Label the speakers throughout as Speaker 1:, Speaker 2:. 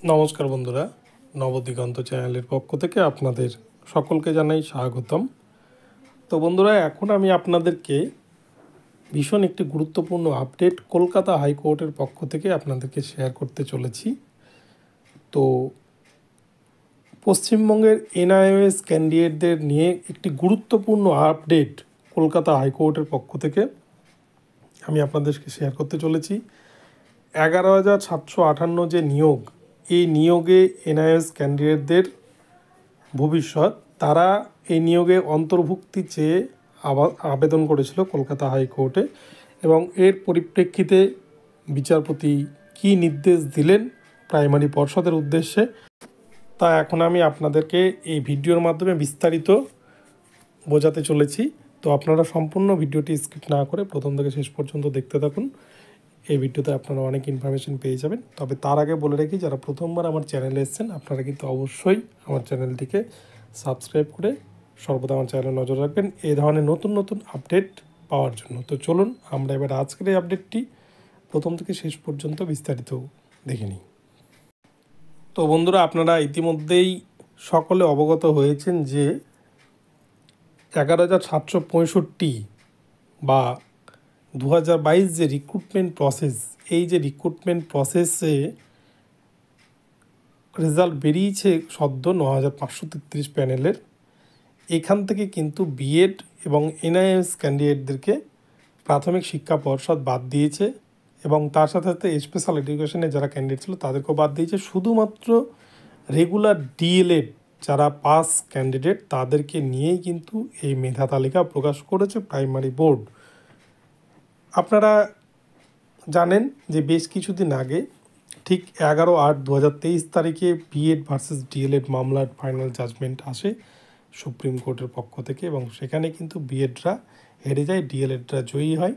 Speaker 1: নমস্কার বন্ধুরা, নবদিগন্ত চ্যানেলের পক্ষ থেকে আপনাদের সকলকে জানাই স্বাগতম। তো বন্ধুরা, এখন আমি আপনাদেরকে ভীষণ একটি গুরুত্বপূর্ণ আপডেট কলকাতা হাইকোর্টের পক্ষ থেকে আপনাদেরকে শেয়ার করতে চলেছি। তো পশ্চিমবঙ্গের এনআইওএস ক্যান্ডিডেটদের নিয়ে একটি গুরুত্বপূর্ণ আপডেট কলকাতা হাইকোর্টের পক্ষ থেকে আমি আপনাদেরকে শেয়ার করতে চলেছি। 11,758 যে নিয়োগ, এই নিয়োগে এনআইএস ক্যান্ডিডেটদের ভবিষ্যৎ, তারা এই নিয়োগে অন্তর্ভুক্তি চেয়ে আবেদন করেছিল কলকাতা হাইকোর্টে, এবং এর পরিপ্রেক্ষিতে বিচারপতি কী নির্দেশ দিলেন প্রাইমারি পর্ষদের উদ্দেশ্যে, তা এখন আমি আপনাদেরকে এই ভিডিওর মাধ্যমে বিস্তারিত বোঝাতে চলেছি। তো আপনারা সম্পূর্ণ ভিডিওটি স্কিপ না করে প্রথম থেকে শেষ পর্যন্ত দেখতে থাকুন। এই ভিডিওতে আপনারা অনেক ইনফরমেশন পেয়ে যাবেন। তবে তার আগে বলে রাখি, যারা প্রথমবার আমার চ্যানেলে এসেছেন আপনারা কিন্তু অবশ্যই আমার চ্যানেলটিকে সাবস্ক্রাইব করে সর্বদা আমার চ্যানেলে নজর রাখবেন এই ধরনের নতুন নতুন আপডেট পাওয়ার জন্য। তো চলুন আমরা এবার আজকের এই আপডেটটি প্রথম থেকে শেষ পর্যন্ত বিস্তারিত দেখে নিই। তো বন্ধুরা, আপনারা ইতিমধ্যেই সকলে অবগত হয়েছেন যে 11,765 বা 2022 যে রিক্রুটমেন্ট প্রসেস, এই যে রিক্রুটমেন্ট প্রসেসে রেজাল্ট বেরিয়েছে সদ্য 9,533 প্যানেলের। এখান থেকে কিন্তু বিএড এবং এনআইএস ক্যান্ডিডেটদেরকে প্রাথমিক শিক্ষা পর্ষদ বাদ দিয়েছে, এবং তার সাথে সাথে স্পেশাল এডুকেশনে যারা ক্যান্ডিডেট ছিল তাদেরকেও বাদ দিয়েছে। শুধুমাত্র রেগুলার ডিএলএড যারা পাস ক্যান্ডিডেট তাদেরকে নিয়েই কিন্তু এই মেধা তালিকা প্রকাশ করেছে প্রাইমারি বোর্ড। আপনারা জানেন যে বেশ কিছুদিন আগে ঠিক 11/8/2023 তারিখে বিএড ভার্সেস ডিএলএড মামলার ফাইনাল জাজমেন্ট আসে সুপ্রিম কোর্টের পক্ষ থেকে, এবং সেখানে কিন্তু বিএডরা হেরে যায়, ডিএলএডরা জয়ী হয়।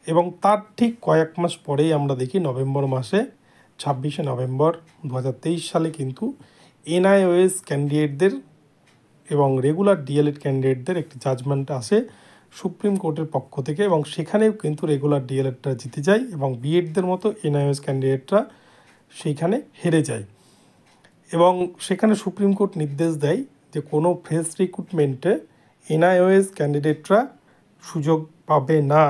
Speaker 1: এবং তার ঠিক কয়েক মাস পরেই আমরা দেখি নভেম্বর মাসে 26শে নভেম্বর 2023 সালে কিন্তু এনআইওএস ক্যান্ডিডেটদের এবং রেগুলার ডিএলএড ক্যান্ডিডেটদের একটি জাজমেন্ট আসে সুপ্রিম কোর্টের পক্ষ থেকে, এবং সেখানেও কিন্তু রেগুলার ডিএলএডরা জিতে যায় এবং বিএডদের মতো এনআইওএস ক্যান্ডিডেটরা সেইখানে হেরে যায়। এবং সেখানে সুপ্রিম কোর্ট নির্দেশ দেয় যে কোনো ফ্রেশ রিক্রুটমেন্টে এনআইওএস ক্যান্ডিডেটরা সুযোগ পাবে না,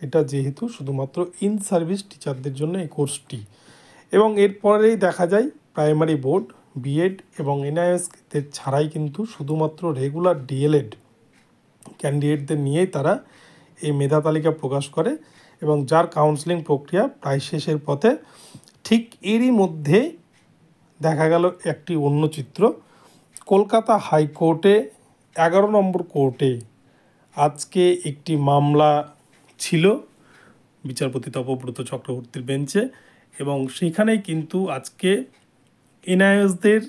Speaker 1: এটা যেহেতু শুধুমাত্র ইন সার্ভিস টিচারদের জন্য এই কোর্সটি। এবং এরপরেই দেখা যায় প্রাইমারি বোর্ড বিএড এবং এনআইএসদের ছাড়াই কিন্তু শুধুমাত্র রেগুলার ডিএলএড ক্যান্ডিডেটদের নিয়েই তারা এই মেধা তালিকা প্রকাশ করে, এবং যার কাউন্সেলিং প্রক্রিয়া প্রায় শেষের পথে। ঠিক এরই মধ্যে দেখা গেল একটি অন্য চিত্র। কলকাতা হাইকোর্টে 11 নম্বর কোর্টে আজকে একটি মামলা ছিল বিচারপতি তপব্রত চক্রবর্তীর বেঞ্চে, এবং সেখানেই কিন্তু আজকে এনআইএসদের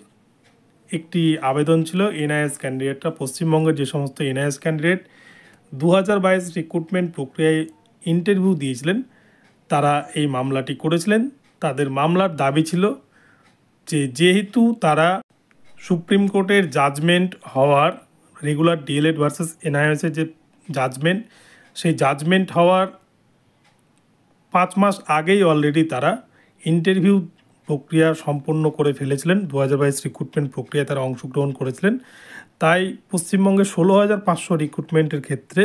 Speaker 1: একটি আবেদন ছিল। এনআইএস ক্যান্ডিডেটরা, পশ্চিমবঙ্গের যে সমস্ত এনআইএস ক্যান্ডিডেট 2022 রিক্রুটমেন্ট প্রক্রিয়ায় ইন্টারভিউ দিয়েছিলেন, তারা এই মামলাটি করেছিলেন। তাদের মামলার দাবি ছিল যে যেহেতু তারা সুপ্রিম কোর্টের জাজমেন্ট হওয়ার রেগুলার ডিএলএড ভার্সেস এনআইএসের যে জাজমেন্ট, সেই জাজমেন্ট হওয়ার 5 মাস আগেই অলরেডি তারা ইন্টারভিউ প্রক্রিয়া সম্পন্ন করে ফেলেছিলেন, 2022 রিক্রুটমেন্ট প্রক্রিয়ায় তারা অংশগ্রহণ করেছিলেন। তাই পশ্চিমবঙ্গে 16,500 রিক্রুটমেন্টের ক্ষেত্রে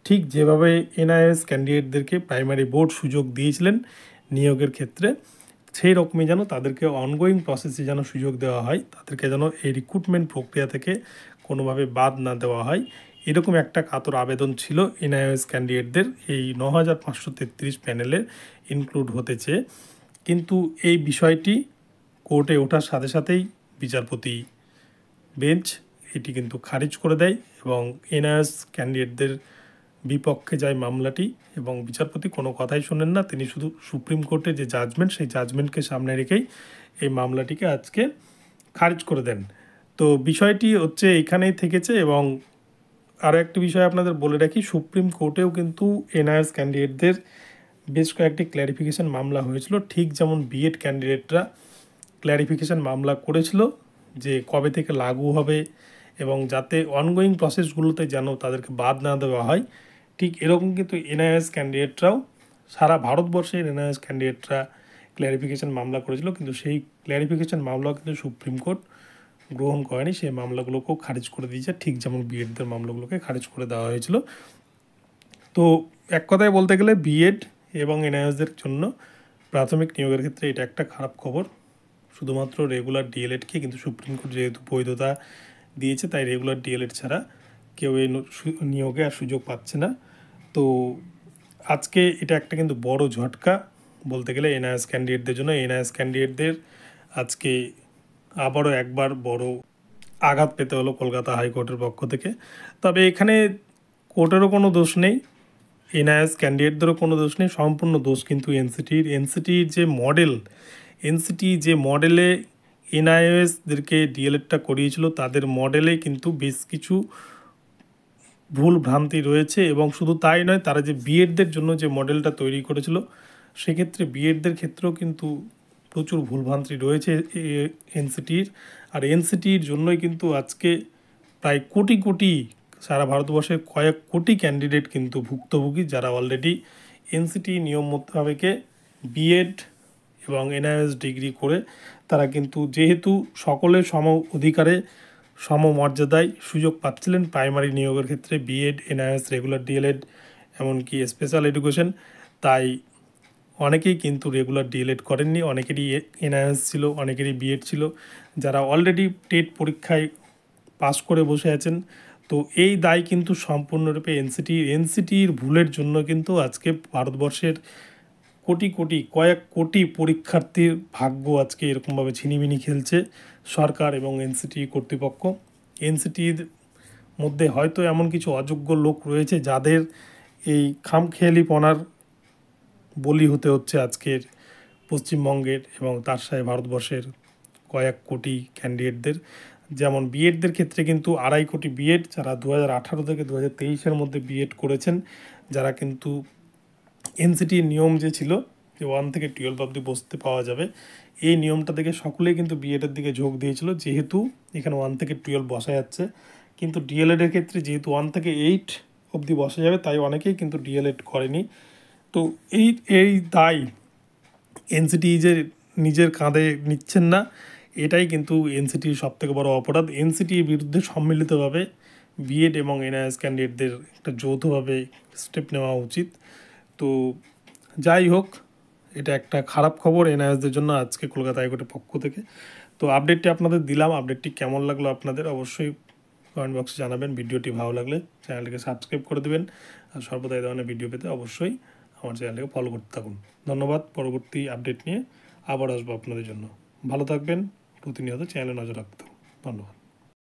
Speaker 1: ঠিক যেভাবে এনআইএস ক্যান্ডিডেটদেরকে প্রাইমারি বোর্ড সুযোগ দিয়েছিলেন নিয়োগের ক্ষেত্রে, সেই রকমই যেন তাদেরকে অনগোয়িং প্রসেসে যেন সুযোগ দেওয়া হয়, তাদেরকে যেন এই রিক্রুটমেন্ট প্রক্রিয়া থেকে কোনোভাবে বাদ না দেওয়া হয়, এরকম একটা কাতর আবেদন ছিল এনআইএস ক্যান্ডিডেটদের এই 9,533 প্যানেলে ইনক্লুড হতে চেয়ে। কিন্তু এই বিষয়টি কোর্টে ওঠার সাথে সাথেই বিচারপতি বেঞ্চ এটি কিন্তু খারিজ করে দেয়, এবং এনআইএস ক্যান্ডিডেটদের বিপক্ষে যায় মামলাটি, এবং বিচারপতি কোনো কথাই শোনেন না। তিনি শুধু সুপ্রিম কোর্টের যে জাজমেন্ট, সেই জাজমেন্টকে সামনে রেখেই এই মামলাটিকে আজকে খারিজ করে দেন। তো বিষয়টি হচ্ছে এখানেই থেকেছে। এবং আরও একটি বিষয় আপনাদের বলে রাখি, সুপ্রিম কোর্টেও কিন্তু এনআইএস ক্যান্ডিডেটদের বেশ কয়েকটি ক্ল্যারিফিকেশন মামলা হয়েছিল, ঠিক যেমন বিএড ক্যান্ডিডেটরা ক্ল্যারিফিকেশন মামলা করেছিল যে কবে থেকে লাগু হবে, এবং যাতে অনগোয়িং প্রসেসগুলোতে যেন তাদেরকে বাদ না দেওয়া হয়। ঠিক এরকম কিন্তু এনআইএস ক্যান্ডিডেটরাও, সারা ভারতবর্ষের এনআইএস ক্যান্ডিডেটরা ক্ল্যারিফিকেশন মামলা করেছিল, কিন্তু সেই ক্ল্যারিফিকেশন মামলাও কিন্তু সুপ্রিম কোর্ট গ্রহণ করেনি, সেই মামলাগুলোকেও খারিজ করে দিয়েছে, ঠিক যেমন বিএডদের মামলাগুলোকে খারিজ করে দেওয়া হয়েছিল। তো এক কথায় বলতে গেলে বিএড এবং এনআইএসদের জন্য প্রাথমিক নিয়োগের ক্ষেত্রে এটা একটা খারাপ খবর। শুধুমাত্র রেগুলার ডিএলএডকে কিন্তু সুপ্রিম কোর্ট যেহেতু বৈধতা দিয়েছে, তাই রেগুলার ডিএলএড ছাড়া কেউ এই নিয়োগে আর সুযোগ পাচ্ছে না। তো আজকে এটা একটা কিন্তু বড় ঝটকা বলতে গেলে এনআইএস ক্যান্ডিডেটদের জন্য। এনআইএস ক্যান্ডিডেটদের আজকে আবারও একবার বড় আঘাত পেতে হলো কলকাতা হাইকোর্টের পক্ষ থেকে। তবে এখানে কোর্টেরও কোনো দোষ নেই, এনআইএস ক্যান্ডিডেটদেরও কোনো দোষ নেই, সম্পূর্ণ দোষ কিন্তু এনসিটির যে মডেলে এনআইএসদেরকে ডিএলএডটা করিয়েছিল, তাদের মডেলে কিন্তু বেশ কিছু ভুল ভ্রান্তি রয়েছে। এবং শুধু তাই নয়, তারা যে বিএডদের জন্য যে মডেলটা তৈরি করেছিল, সেক্ষেত্রে বিএডদের ক্ষেত্রেও কিন্তু প্রচুর ভুলভ্রান্তি রয়েছে এনসিটির। আর এনসিটির জন্যই কিন্তু আজকে প্রায় কোটি সারা ভারতবর্ষের কয়েক কোটি ক্যান্ডিডেট কিন্তু ভুক্তভোগী, যারা অলরেডি এনসিটি নিয়ম মোতাবেকে বিএড এবং এনআইএস ডিগ্রি করে তারা কিন্তু যেহেতু সকলের সম অধিকারে সমমর্যাদায় সুযোগ পাচ্ছিলেন প্রাইমারি নিয়োগের ক্ষেত্রে, বিএড, এনআইএস, রেগুলার ডিএলএড, এমনকি স্পেশাল এডুকেশন, তাই অনেকেই কিন্তু রেগুলার ডিএলএড করেননি, অনেকেরই এনআইএস ছিল, অনেকেরই বিএড ছিল, যারা অলরেডি টেট পরীক্ষায় পাস করে বসে আছেন। তো এই দায় কিন্তু সম্পূর্ণরূপে এনসিটির ভুলের জন্য কিন্তু আজকে ভারতবর্ষের কয়েক কোটি পরীক্ষার্থীর ভাগ্য আজকে এরকমভাবে ছিনিমিনি খেলছে সরকার এবং এনসিটি কর্তৃপক্ষ। এনসিটির মধ্যে হয়তো এমন কিছু অযোগ্য লোক রয়েছে যাদের এই খামখেয়ালিপনার বলি হতে হচ্ছে আজকের পশ্চিমবঙ্গের এবং তার সাথে ভারতবর্ষের কয়েক কোটি ক্যান্ডিডেটদের। যেমন বিএডদের ক্ষেত্রে কিন্তু 2.5 কোটি বিএড, যারা 2018 থেকে 2023-এর মধ্যে বিএড করেছেন, যারা কিন্তু এনসিটির নিয়ম যে ছিল যে 1 থেকে 12 অবধি বসতে পাওয়া যাবে, এই নিয়মটা থেকে সকলেই কিন্তু বিএডের দিকে ঝোঁক দিয়েছিল, যেহেতু এখানে 1 থেকে 12 বসা যাচ্ছে। কিন্তু ডিএলএডের ক্ষেত্রে যেহেতু 1 থেকে 8 অবধি বসা যাবে, তাই অনেকেই কিন্তু ডিএলএড করেনি। তো এই দায় এনসিটি যে নিজের কাঁধে নিচ্ছেন না, এটাই কিন্তু এনসিটির সবথেকে বড় অপরাধ। এনসিটির বিরুদ্ধে সম্মিলিতভাবে বিএড এবং এনআইএস ক্যান্ডিডেটদের একটা যৌথভাবে স্টেপ নেওয়া উচিত। তো যাই হোক, এটা একটা খারাপ খবর এনআইএসদের জন্য আজকে কলকাতা হাইকোর্টের পক্ষ থেকে। তো আপডেটটি আপনাদের দিলাম, আপডেটটি কেমন লাগলো আপনাদের অবশ্যই কমেন্ট বক্সে জানাবেন। ভিডিওটি ভালো লাগলে চ্যানেলটিকে সাবস্ক্রাইব করে দেবেন, আর সর্বদা এই ধরনের ভিডিও পেতে অবশ্যই আমার চ্যানেলটাকে ফলো করতে থাকুন। ধন্যবাদ। পরবর্তী আপডেট নিয়ে আবার আসবো আপনাদের জন্য। ভালো থাকবেন, প্রতিনিয়ত চ্যানেলে নজর রাখতে। ধন্যবাদ।